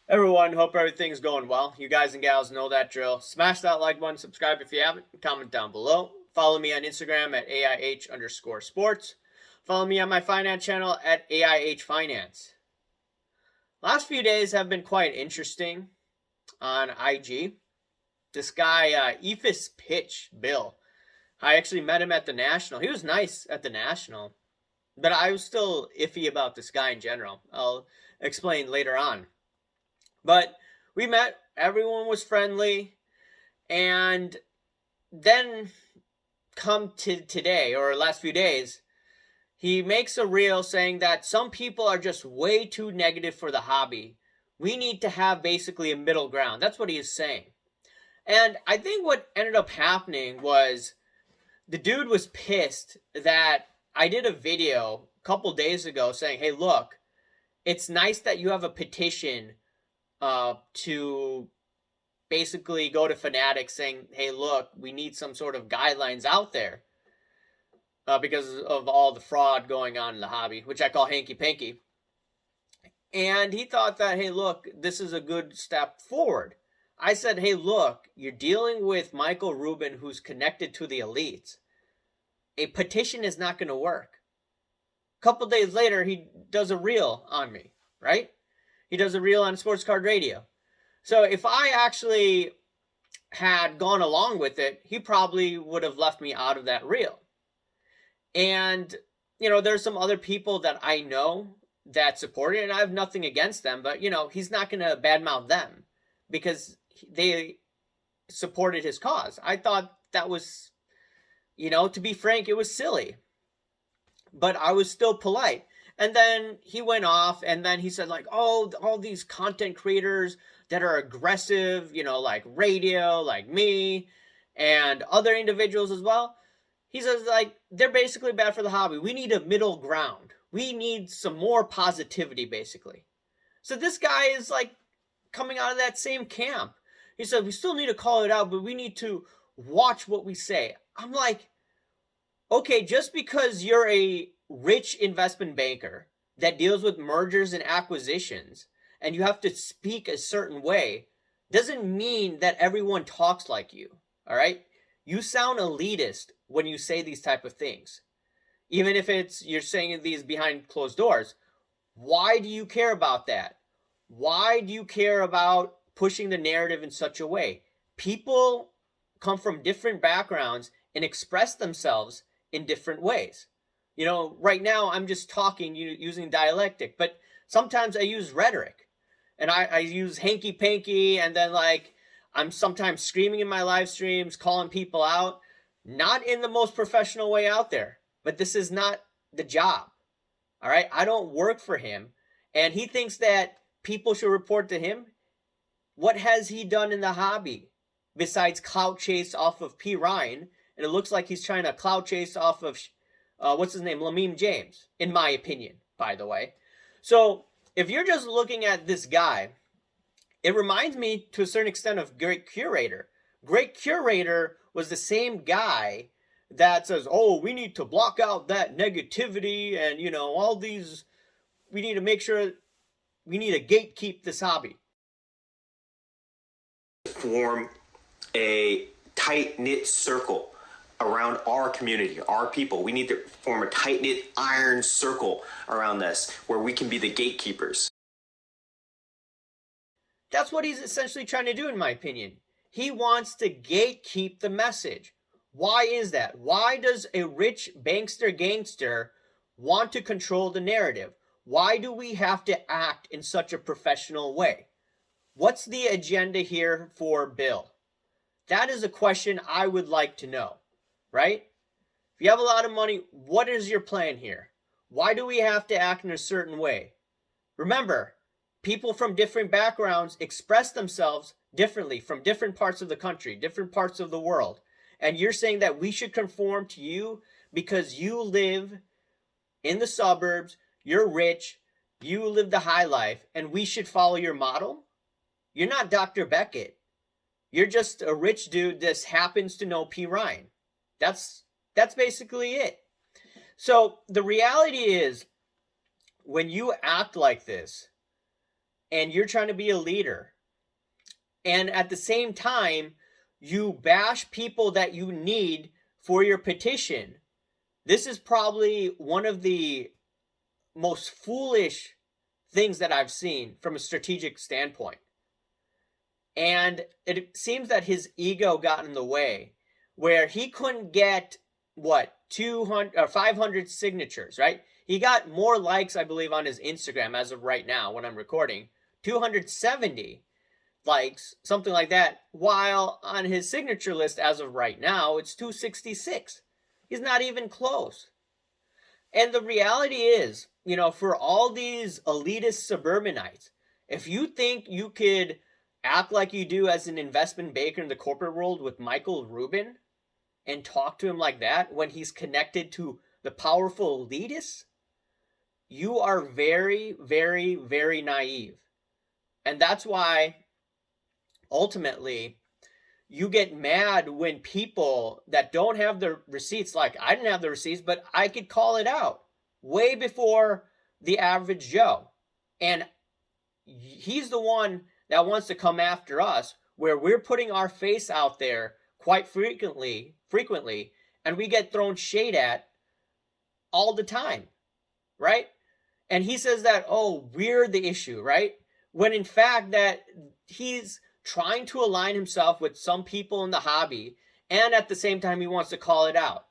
Everyone, hope everything's going well. You guys and gals know that drill. Smash that like button, subscribe if you haven't, comment down below. Follow me on Instagram at AIH_sports. Follow me on my finance channel at AIH Finance. Last few days have been quite interesting on IG. This guy, Ephus Pitch, Bill. I actually met him at the National. He was nice at the National, but I was still iffy about this guy in general. I'll explain later on. But we met, everyone was friendly, and then come to today, or last few days, he makes a reel saying that some people are just way too negative for the hobby. We need to have basically a middle ground. That's what he is saying. And I think what ended up happening was the dude was pissed that I did a video a couple days ago saying, hey, look, it's nice that you have a petition to basically go to Fanatics saying, hey, look, we need some sort of guidelines out there because of all the fraud going on in the hobby, which I call hanky-panky. And he thought that, hey, look, this is a good step forward. I said, hey, look, you're dealing with Michael Rubin, who's connected to the elites. A petition is not going to work. A couple days later, he does a reel on me, right? He does a reel on Sports Card Radio. So if I actually had gone along with it, he probably would have left me out of that reel. And, you know, there's some other people that I know that support it, and I have nothing against them, but, you know, he's not going to badmouth them because they supported his cause. I thought that was, you know, to be frank, it was silly. But I was still polite. And then he went off, and then he said, like, oh, all these content creators that are aggressive, you know, like radio, like me, and other individuals as well. He says, like, they're basically bad for the hobby. We need a middle ground. We need some more positivity, basically. So this guy is, like, coming out of that same camp. He said, we still need to call it out, but we need to watch what we say. I'm like, okay, just because you're a rich investment banker that deals with mergers and acquisitions and you have to speak a certain way doesn't mean that everyone talks like you. All right, you sound elitist when you say these type of things, even if it's you're saying these behind closed doors. Why do you care about that? Why do you care about pushing the narrative in such a way? People come from different backgrounds and express themselves in different ways. You know, right now I'm just talking using dialectic, but sometimes I use rhetoric and I use hanky panky, and then like I'm sometimes screaming in my live streams, calling people out, not in the most professional way out there, but this is not the job. All right. I don't work for him, and he thinks that people should report to him. What has he done in the hobby besides clout chase off of P. Ryan? And it looks like he's trying to clout chase off of, what's his name, Lameem James, in my opinion, by the way. So if you're just looking at this guy, it reminds me to a certain extent of Great Curator. Great Curator was the same guy that says, oh, we need to block out that negativity and, you know, all these, we need to make sure, we need to gatekeep this hobby. Form a tight-knit circle around our community, our people. We need to form a tight-knit iron circle around this where we can be the gatekeepers. That's what he's essentially trying to do, in my opinion. He wants to gatekeep the message. Why is that? Why does a rich bankster gangster want to control the narrative? Why do we have to act in such a professional way? What's the agenda here for Bill? That is a question I would like to know, right? If you have a lot of money, what is your plan here? Why do we have to act in a certain way? Remember, people from different backgrounds express themselves differently from different parts of the country, different parts of the world. And you're saying that we should conform to you because you live in the suburbs, you're rich, you live the high life, and we should follow your model? You're not Dr. Beckett. You're just a rich dude that happens to know P. Ryan. That's basically it. So the reality is, when you act like this, and you're trying to be a leader. And at the same time, you bash people that you need for your petition. This is probably one of the most foolish things that I've seen from a strategic standpoint. And it seems that his ego got in the way, where he couldn't get, what, 200 or 500 signatures, right? He got more likes, I believe, on his Instagram as of right now when I'm recording, 270 likes, something like that, while on his signature list as of right now, it's 266. He's not even close. And the reality is, for all these elitist suburbanites, if you think you could act like you do as an investment banker in the corporate world with Michael Rubin and talk to him like that when he's connected to the powerful elitists, you are very, very, very naive. And that's why ultimately you get mad when people that don't have the receipts, like I didn't have the receipts, but I could call it out way before the average Joe. And he's the one that wants to come after us, where we're putting our face out there quite frequently, and we get thrown shade at all the time, right? And he says that, oh, we're the issue, right? When in fact that he's trying to align himself with some people in the hobby, and at the same time he wants to call it out.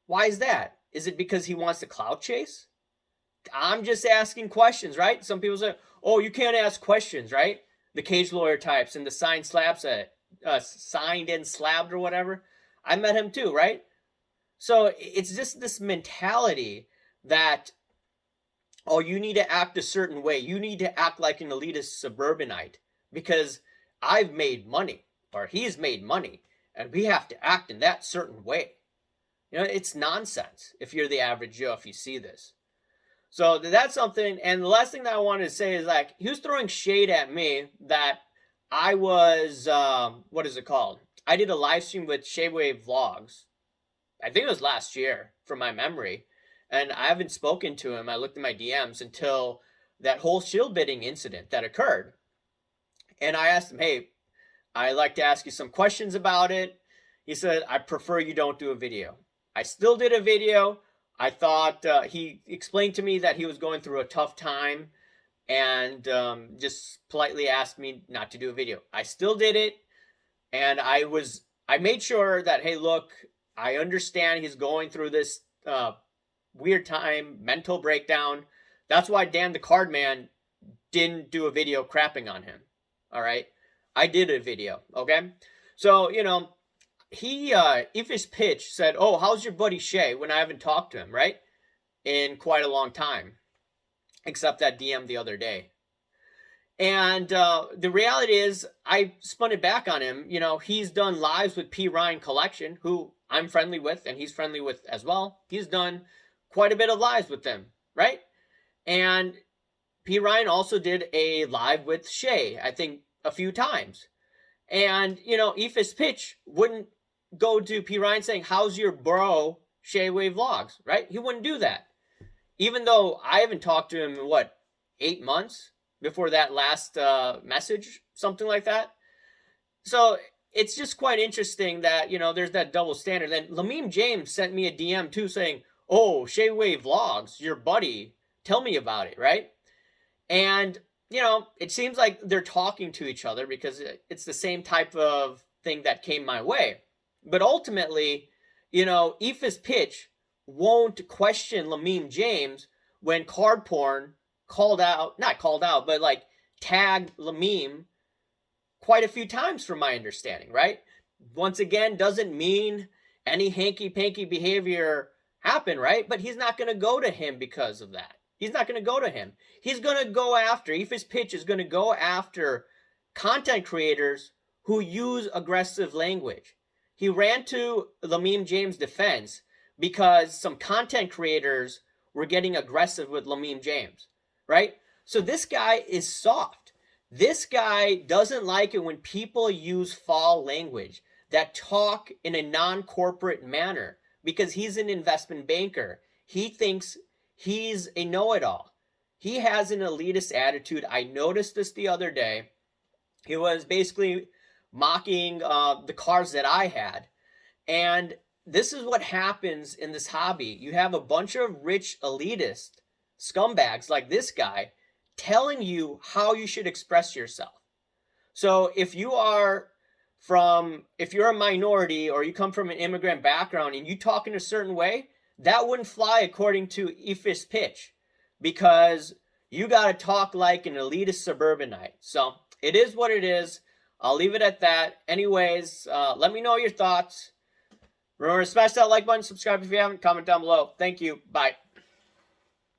Why is that? Is it because he wants to clout chase? I'm just asking questions, right? Some people say, oh, you can't ask questions, right? The cage lawyer types and the signed and slabbed or whatever. I met him too, right? So it's just this mentality that, oh, you need to act a certain way. You need to act like an elitist suburbanite because I've made money or he's made money and we have to act in that certain way. It's nonsense if you're the average Joe, if you see this. So that's something. And the last thing that I wanted to say is, like, he was throwing shade at me that I was, what is it called? I did a live stream with Shaywave Vlogs. I think it was last year from my memory. And I haven't spoken to him. I looked at my DMs until that whole shield bidding incident that occurred. And I asked him, hey, I'd like to ask you some questions about it. He said, I prefer you don't do a video. I still did a video. I thought he explained to me that he was going through a tough time and just politely asked me not to do a video. I still did it. And I made sure that, hey, look, I understand he's going through this weird time, mental breakdown. That's why Dan the Card Man didn't do a video crapping on him. All right. I did a video. Okay. So, he, if his pitch said, oh, how's your buddy Shay, when I haven't talked to him, right? In quite a long time, except that DM the other day. And the reality is I spun it back on him. He's done lives with P. Ryan Collection, who I'm friendly with and he's friendly with as well. He's done quite a bit of lives with them, right? And P. Ryan also did a live with Shay, I think a few times. And, If's pitch wouldn't go to P. Ryan saying, how's your bro Shaywave Vlogs, right? He wouldn't do that. Even though I haven't talked to him in, 8 months before that last message, something like that. So it's just quite interesting that, there's that double standard. And Lamim James sent me a DM too saying, oh, Shaywave Vlogs, your buddy, tell me about it, right? And, it seems like they're talking to each other because it's the same type of thing that came my way. But ultimately, If's pitch won't question Lamim James when Card Porn not called out, but tagged Lamim quite a few times from my understanding, right? Once again, doesn't mean any hanky-panky behavior happened, right? But he's not going to go to him because of that. He's not going to go to him. He's going to go after, If's pitch is going to go after content creators who use aggressive language. He ran to Lamim James' defense because some content creators were getting aggressive with Lamim James, right? So this guy is soft. This guy doesn't like it when people use foul language that talk in a non-corporate manner because he's an investment banker. He thinks he's a know-it-all. He has an elitist attitude. I noticed this the other day. He was basically mocking the cars that I had. And this is what happens in this hobby. You have a bunch of rich elitist scumbags like this guy telling you how you should express yourself. So if you're a minority or you come from an immigrant background and you talk in a certain way, that wouldn't fly according to Ifis pitch, because you got to talk like an elitist suburbanite. So it is what it is. I'll leave it at that. Anyways, let me know your thoughts. Remember to smash that like button, subscribe if you haven't, comment down below. Thank you. Bye.